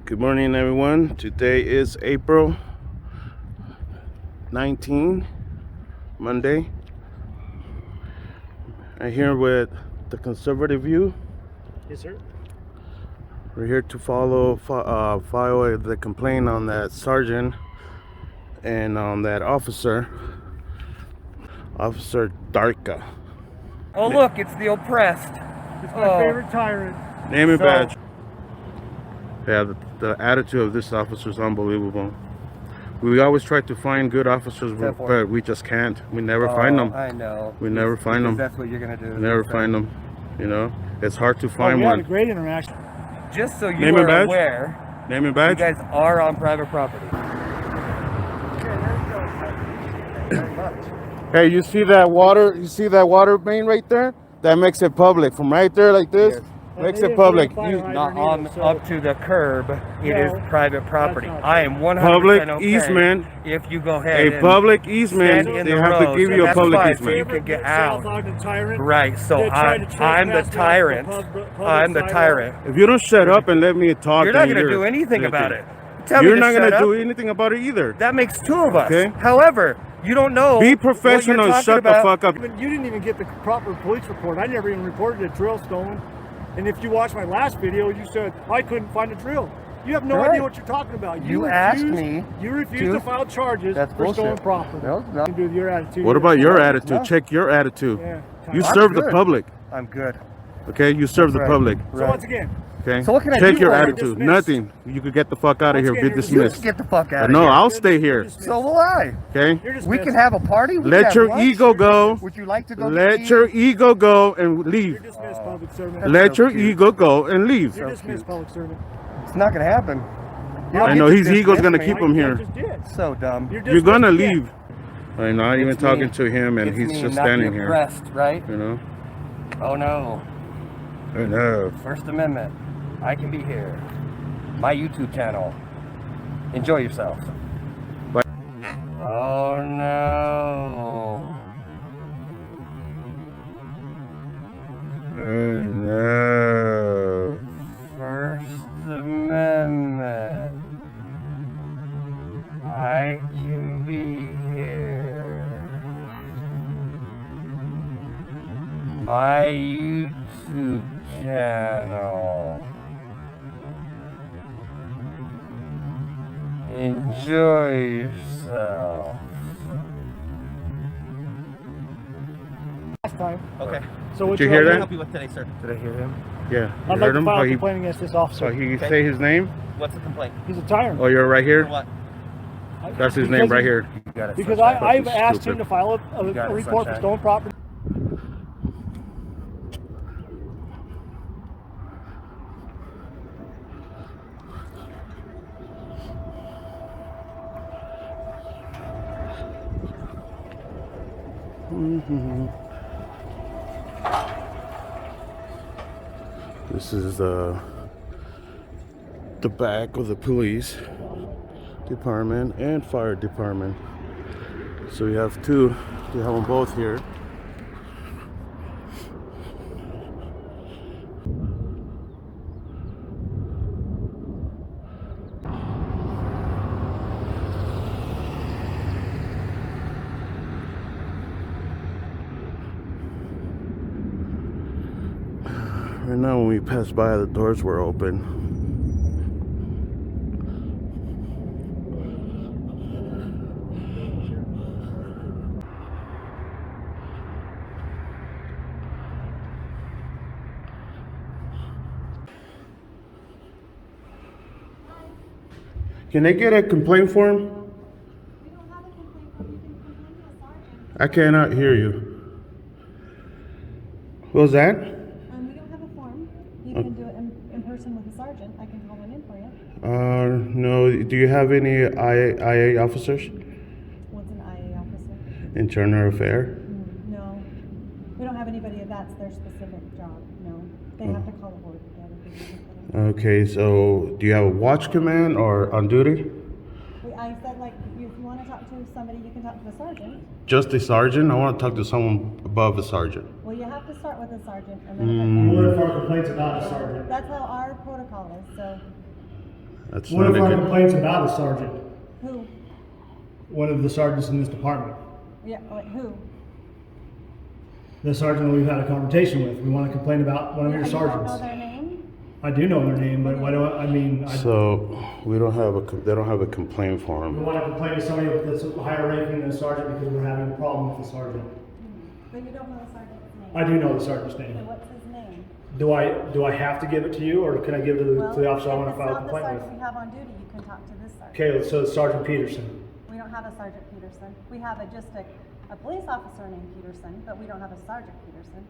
Good morning, everyone. Today is April 19, Monday. I'm here with the Conservative View. Yes, sir. We're here to file the complaint on that sergeant and on that officer, Officer DRCA. Oh, look, it's the oppressed. It's my favorite tyrant. Name and badge. Yeah, the attitude of this officer is unbelievable. We always try to find good officers, but we just can't. We never find them. I know. We never find them. That's what you're gonna do. We never find them. You know, it's hard to find We one. had a great interaction. Just so you Name and are badge? aware, Name and you badge. guys are on private property. Hey, you see that water? You see that water main right there? That makes it public. From right there, like this, makes it public. Not on up to the curb. It is private property. I am 100% Public okay easement. if you go ahead. A public easement. stand in They the have to road, give and you a that's public fine, so easement. you can get out. South Ogden tyrant. Right. So They tried to I'm the trespass tyrant. public I'm the sidewalk. tyrant. If you don't shut up and let me talk, You're not then going to do anything about it. Tell You're me not to going shut to up. do anything about it either. That makes two of us. Okay. However, you don't know. Be what you're professional and talking shut the about. fuck up. You didn't even get the proper police report. I never even reported a drill stolen. And if you watch my last video, you said I couldn't find a drill. You have no Right. idea what you're talking about. You asked me You refused to file charges That's for stolen bullshit. property. No, no. Nothing to do with your attitude. What about your attitude? No. Check your attitude. Yeah. You I'm serve the good. public. I'm good. Okay, you serve the Right. public. So once again, Okay. So what can I Check do your for you? attitude. Dismissed. Nothing. You could get the fuck out of Once here. again, Be you're dismissed. Get the fuck out of No, here. I'll stay here. So will I. Okay. you're dismissed. We can have a party. We can Let have your lunch. ego go. Would you like to go? Let your ego go and You're leave. dismissed, public servant. Let so your cute. ego go and leave. You're dismissed, public servant. It's not gonna happen. You I don't know get his to ego's dismiss gonna me. keep him I here. just did. So dumb. You're gonna dismissed again. leave. I'm not even It's me. talking to him, and It's he's me, just not standing the here. oppressed, right? You know. Oh no. I know. First Amendment. I can be here. My YouTube channel. Enjoy yourself. Bye. Oh no. No. First Amendment. I can be here. My YouTube channel. Enjoy yourself. Last time. Okay. So what Did you hear that? Help you with today, sir. Did I hear him? Yeah. I'd You like heard to him? file How a he, complaint against this officer. so he Okay. say his name? What's the complaint? He's a tyrant. Oh, you're right here. For what? That's his name right here. You got it. Because sunshine. I've Fucking asked him stupid. to file a got it, report for sunshine. stolen property. This is the back of the police department and fire department. So we have two. We have them both here. Right now, when we pass by, the doors were open. Can they get a complaint form? We don't have a complaint form. You can complain to a sergeant. I cannot hear you. What was that? We don't have a form. You can do it in person with a sergeant. I can call one in for you. No. Do you have any IA officers? What's an IA officer? Internal affair? No. We don't have anybody that's their specific job. No. They have to call the board together. Okay, so do you have a watch command or on duty? I said, like, if you want to talk to somebody, you can talk to the sergeant. Just a sergeant? I want to talk to someone above a sergeant. Well, you have to start with a sergeant. And then What if our complaint's about a sergeant? That's how our protocol is. So That's What not if a our good. complaint's about a sergeant? Who? One of the sergeants in this department. Yeah, wait, who? The sergeant that we've had a conversation with. We want to complain about one of your You don't know sergeants. their name? I do know their name, but why do I mean, So we don't have they don't have a complaint we form. want to complain to somebody that's higher ranking than a sergeant because we're having a problem with the sergeant. But you don't know the sergeant's name. I do know the sergeant's Okay, name. what's his name? Do I have to give it to you, or can I give it to the officer I want to file a complaint If it's not the sergeant with? we have on duty, you can talk to this sergeant. Okay, so it's Sergeant Peterson. We don't have a Sergeant Peterson. We have just a police officer named Peterson, but we don't have a Sergeant Peterson.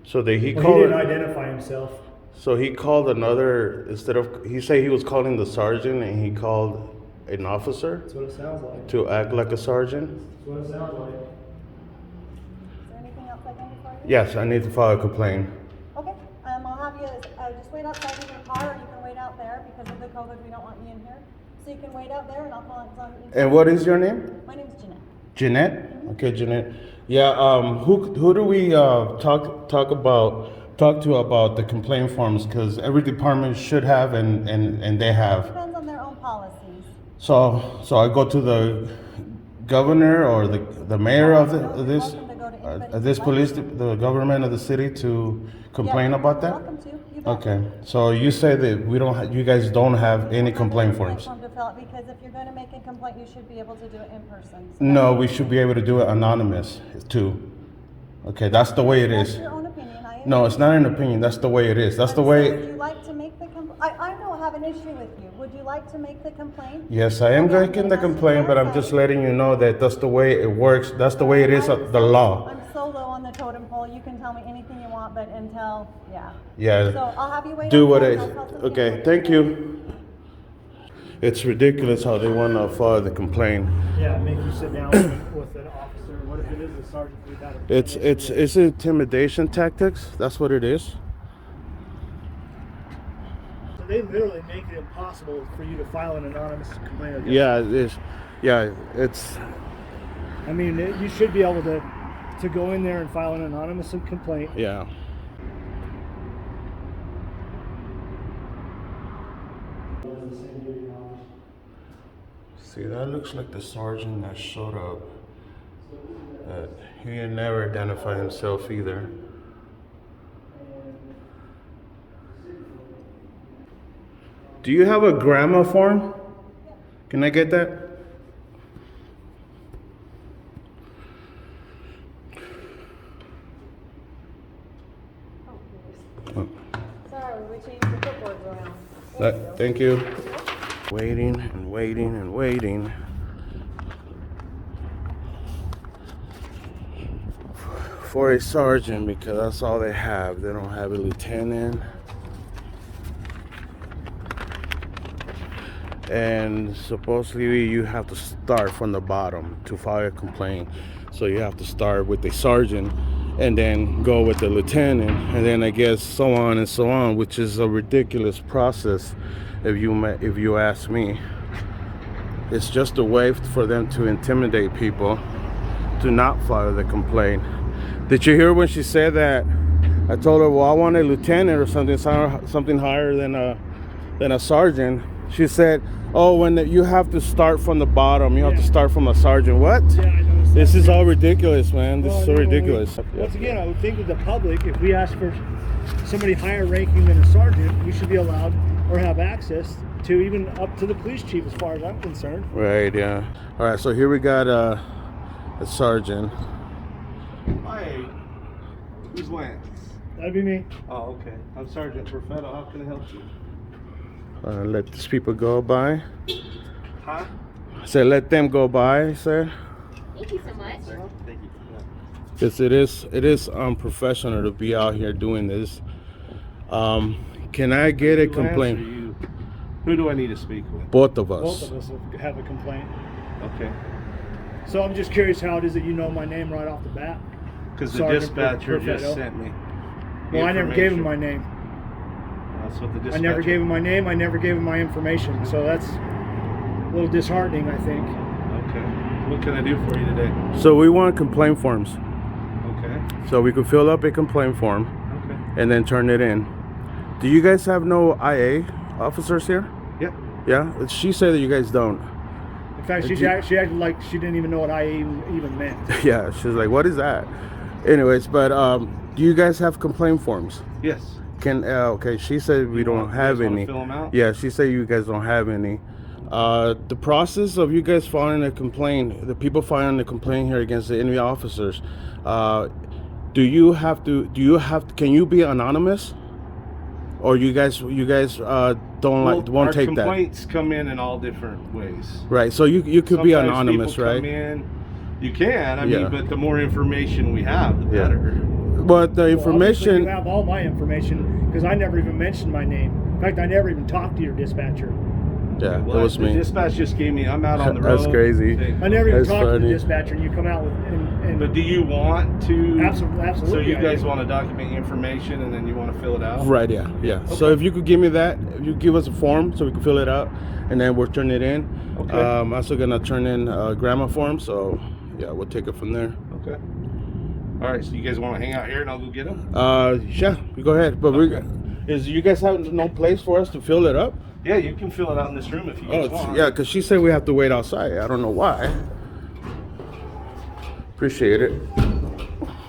So he Well, called. he didn't identify himself. So he called another instead of he said he was calling the sergeant and he called an officer That's what it sounds like. to act like a sergeant. That's what it sounds like. Is there anything else I can do for you? Yes, I need to file a complaint. Okay, I'll have you, just wait outside in your car, or you can wait out there, because of the COVID, we don't want you in here. So you can wait out there, and I'll call it on. And what is your name? My name's Jeanette. Jeanette. Okay, Jeanette. Yeah. Who do we talk to about the complaint forms? Because every department should have and they have. Depends on their own policies. So I go to the governor or the mayor of this Welcome to go to anybody this you'd police like. the government of the city to complain Yeah, about that. Welcome to, you bet. Okay. So you say that we don't you guys don't have any complaint forms. Form to fill out, because if you're gonna make a complaint, you should be able to do it in person. So No, we should be able to do it anonymous too. Okay, that's the way it that's is. your own opinion. I No, it's not an opinion. That's the way it is. That's the So way. would you like to make the I don't have an issue with you. Would you like to make the complaint? Yes, I am Okay, making the that's complaint, but I'm just letting you know that that's the way it works. That's the way it is, the law. I'm so low on the totem pole. You can tell me anything you want, but until, yeah. Yeah. So I'll have you wait. Do what outside, I. I'll call some Okay, people. thank you. It's ridiculous how they want to file the complaint. Yeah, make you sit down with an officer. What if it is a sergeant? We've had a It's intimidation tactics. That's what it is. So they literally make it impossible for you to file an anonymous complaint. against Yeah, it is. Yeah, it's. I mean, you should be able to go in there and file an anonymous complaint. Yeah. See, that looks like the sergeant that showed up. He never identified himself either. Do you have a grandma form? Can I get that? Sorry, we changed the clipboards around. Thank you. Waiting and waiting and waiting for a sergeant because that's all they have. They don't have a lieutenant. And supposedly you have to start from the bottom to file a complaint. So you have to start with the sergeant and then go with the lieutenant and then I guess so on and so on, which is a ridiculous process if you ask me. It's just a way for them to intimidate people to not file the complaint. Did you hear when she said that? I told her, well, I want a lieutenant or something higher than a sergeant. She said, oh, when you have to start from the bottom, you have to start from a sergeant. What? Yeah, I noticed This that. is all ridiculous, man. This is so ridiculous. Once again, I would think with the public, if we ask for somebody higher ranking than a sergeant, we should be allowed or have access to even up to the police chief, as far as I'm concerned. Right, yeah. All right, so here we got a sergeant. Hi. Who's Lance? That'd be me. Oh, okay. I'm Sergeant Perfetto. How can I help you? Let these people go by. Huh? I said, let them go by, I said. Thank you so much. Thank you. Because it is unprofessional to be out here doing this. Can I get a complaint? Who do I need to speak with? Both of Both us. of us have a complaint. Okay. So I'm just curious how it is that you know my name right off the bat. Because the Sergeant dispatcher Perfetto. just sent me. the Well, I never gave him information. my name. That's what the I dispatcher. never gave him my name. I never gave him my information. So that's a little disheartening, I think. Okay. What can I do for you today? So we want complaint forms. Okay. So we can fill up a complaint form Okay. and then turn it in Do you guys have no IA officers here? Yeah. Yeah. She said that you guys don't. In fact, she acted like she didn't even know what IA even meant. Yeah. She's like, what is that? Anyways, but do you guys have complaint forms? Yes. Okay, she said we don't have any. Fill them out? Yeah, she said you guys don't have any. The process of you guys filing a complaint, the people filing a complaint here against the enemy officers, can you be anonymous? Or you guys won't take that? Complaints come in all different ways. Right, so you could Sometimes be anonymous, people right? Come in, you can. I Yeah. mean, but the more information we have, the Yeah. better. But the Well, obviously information, you have all my information because I never even mentioned my name. In fact, I never even talked to your dispatcher. yeah, Well, it was the me. dispatch just gave me. I'm out on the road. That's crazy. I never even That's talked to the funny. dispatcher, and you come out with and But do you want to? Absolutely. So you I guys do. want to document information and then you want to fill it out? Right, yeah. So if you could give me that, if you give us a form so we can fill it out, and then we'll turn it in. Okay. I'm also gonna turn in a grandma form, so yeah, we'll take it from there. Okay. All right. So you guys want to hang out here and I'll go get them? Yeah, you go ahead. But Okay. you guys have no place for us to fill it up? Yeah, you can fill it out in this room if you guys want. Yeah, because she said we have to wait outside. I don't know why. Appreciate it.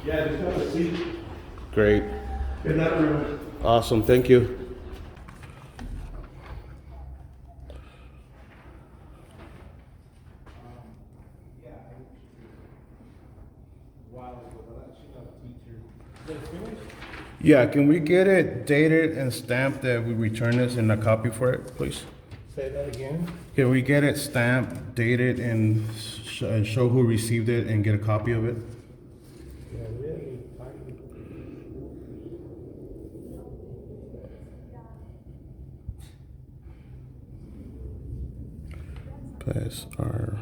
Yeah, just have a seat Great. in that room. Awesome. Thank you. Yeah, can we get it dated and stamped that we return this and a copy for it, please? Say that again. Can we get it stamped, dated, and show who received it and get a copy of it? Yeah, really. Bless our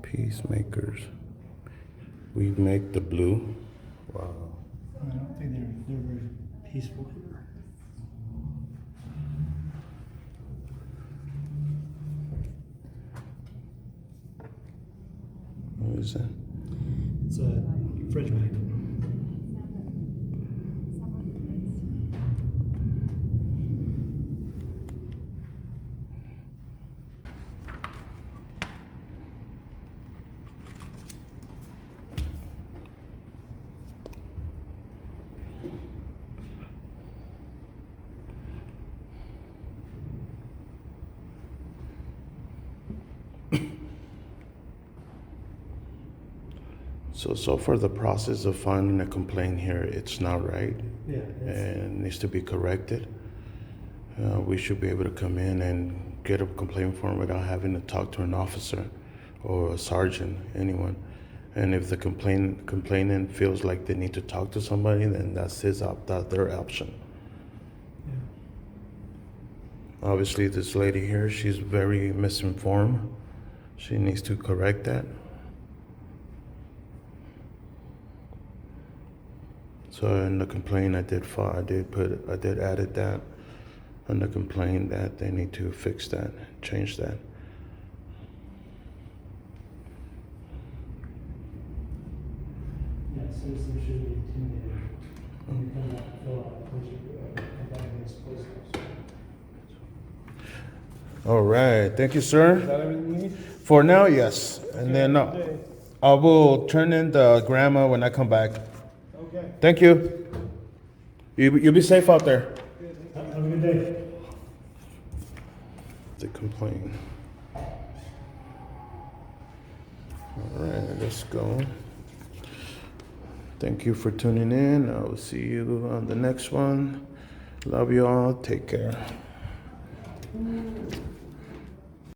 peacemakers. We make the blue. Wow. I don't think they're very peaceful here. What is that? It's a fridge magnet. So far the process of filing a complaint here, it's not right. Yeah. And needs to be corrected. We should be able to come in and get a complaint form without having to talk to an officer or a sergeant, anyone. And if the complainant feels like they need to talk to somebody, then that's their option. Yeah. Obviously, this lady here, she's very misinformed. She needs to correct that. So in the complaint I did added that in the complaint that they need to fix that, change that. Yeah, citizens should be intimidated when you come out and fill out come back against police officers. All right, thank you, sir. Is that everything you need? For now, yes. And then Okay. I will turn in the grandma when I come back. Okay. Thank you. You be safe out there. Have a good day. The complaint. All right, let's go. Thank you for tuning in. I will see you on the next one. Love you all. Take care.